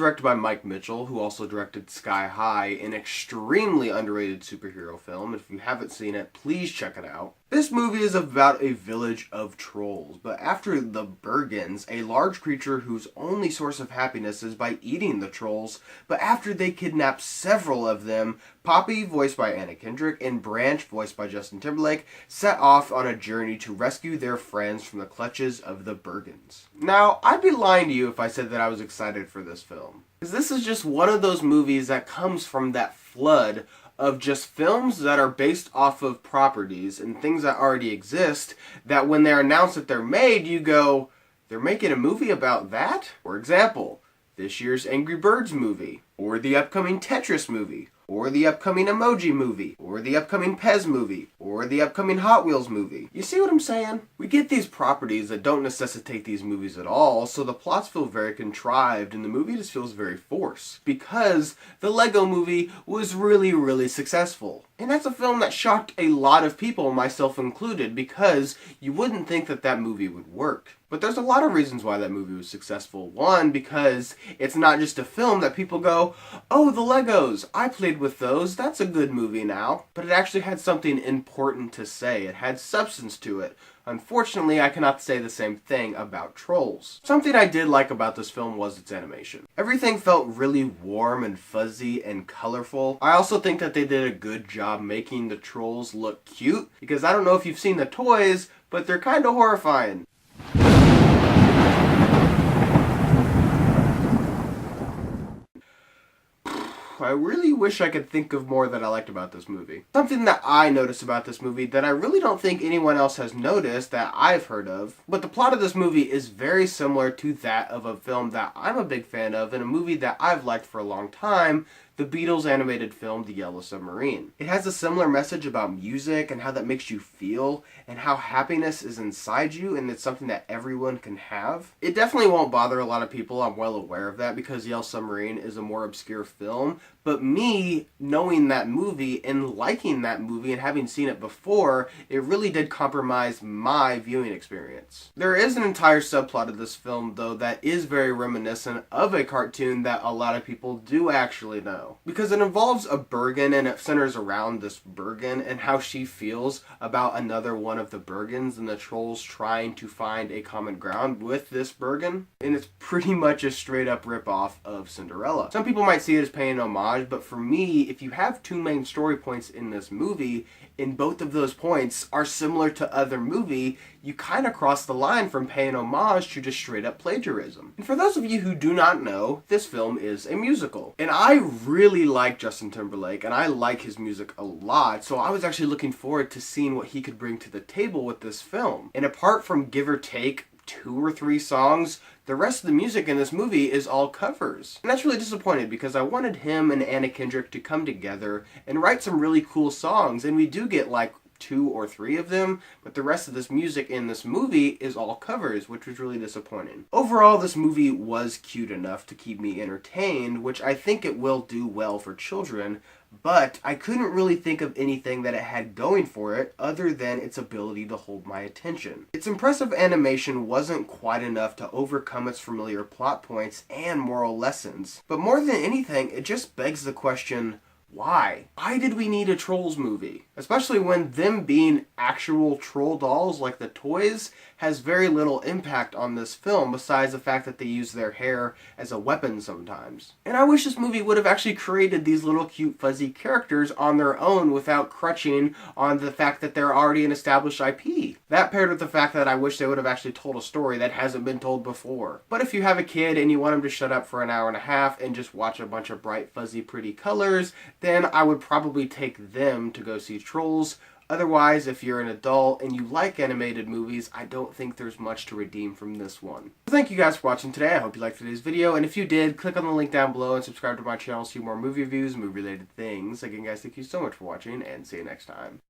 directed by Mike Mitchell, who also directed Sky High, an extremely underrated superhero film. If you haven't seen it, please check it out. This movie is about a village of trolls, but after the Bergens, a large creature whose only source of happiness is by eating the trolls, but after they kidnap several of them, Poppy, voiced by Anna Kendrick, and Branch, voiced by Justin Timberlake, set off on a journey to rescue their friends from the clutches of the Bergens. Now, I'd be lying to you if I said that I was excited for this film, because this is just one of those movies that comes from that flood of just films that are based off of properties and things that already exist, that when they're announced that they're made, you go, they're making a movie about that? For example, this year's Angry Birds movie, or the upcoming Tetris movie, or the upcoming Emoji movie, or the upcoming Pez movie, or the upcoming Hot Wheels movie. You see what I'm saying? We get these properties that don't necessitate these movies at all, so the plots feel very contrived and the movie just feels very forced. Because the Lego movie was really successful. And that's a film that shocked a lot of people, myself included, because you wouldn't think that that movie would work. But there's a lot of reasons why that movie was successful. One, because it's not just a film that people go, oh, the Legos, I played with those, that's a good movie now. But it actually had something important to say. It had substance to it. Unfortunately, I cannot say the same thing about Trolls. Something I did like about this film was its animation. Everything felt really warm and fuzzy and colorful. I also think that they did a good job making the trolls look cute, because I don't know if you've seen the toys, but they're kind of horrifying. I really wish I could think of more that I liked about this movie. Something that I noticed about this movie that I really don't think anyone else has noticed that I've heard of, but the plot of this movie is very similar to that of a film that I'm a big fan of and a movie that I've liked for a long time, the Beatles animated film The Yellow Submarine. It has a similar message about music and how that makes you feel and how happiness is inside you and it's something that everyone can have. It definitely won't bother a lot of people, I'm well aware of that, because Yellow Submarine is a more obscure film, but me knowing that movie and liking that movie and having seen it before, it really did compromise my viewing experience. There is an entire subplot of this film though that is very reminiscent of a cartoon that a lot of people do actually know. Because it involves a Bergen and it centers around this Bergen and how she feels about another one of the Bergens and the trolls trying to find a common ground with this Bergen. And it's pretty much a straight up rip-off of Cinderella. Some people might see it as paying homage, but for me, if you have two main story points in this movie, and both of those points are similar to other movie, you kind of cross the line from paying homage to just straight up plagiarism. And for those of you who do not know, this film is a musical. And I really like Justin Timberlake, and I like his music a lot, so I was actually looking forward to seeing what he could bring to the table with this film. And apart from give or take 2 or 3 songs, the rest of the music in this movie is all covers. And that's really disappointing because I wanted him and Anna Kendrick to come together and write some really cool songs, and we do get like 2 or 3 of them, but the rest of this music in this movie is all covers, which was really disappointing. Overall, this movie was cute enough to keep me entertained, which I think it will do well for children, but I couldn't really think of anything that it had going for it other than its ability to hold my attention. Its impressive animation wasn't quite enough to overcome its familiar plot points and moral lessons, but more than anything, it just begs the question, why? Why did we need a Trolls movie? Especially when them being actual troll dolls like the toys has very little impact on this film besides the fact that they use their hair as a weapon sometimes. And I wish this movie would have actually created these little cute fuzzy characters on their own without crutching on the fact that they're already an established IP. That paired with the fact that I wish they would have actually told a story that hasn't been told before. But if you have a kid and you want them to shut up for an hour and a half and just watch a bunch of bright fuzzy pretty colors, then I would probably take them to go see Trolls. Otherwise, if you're an adult and you like animated movies, I don't think there's much to redeem from this one. Thank you guys for watching today. I hope you liked today's video, and if you did, click on the link down below and subscribe to my channel to see more movie reviews and movie-related things. Again, guys, thank you so much for watching, and see you next time.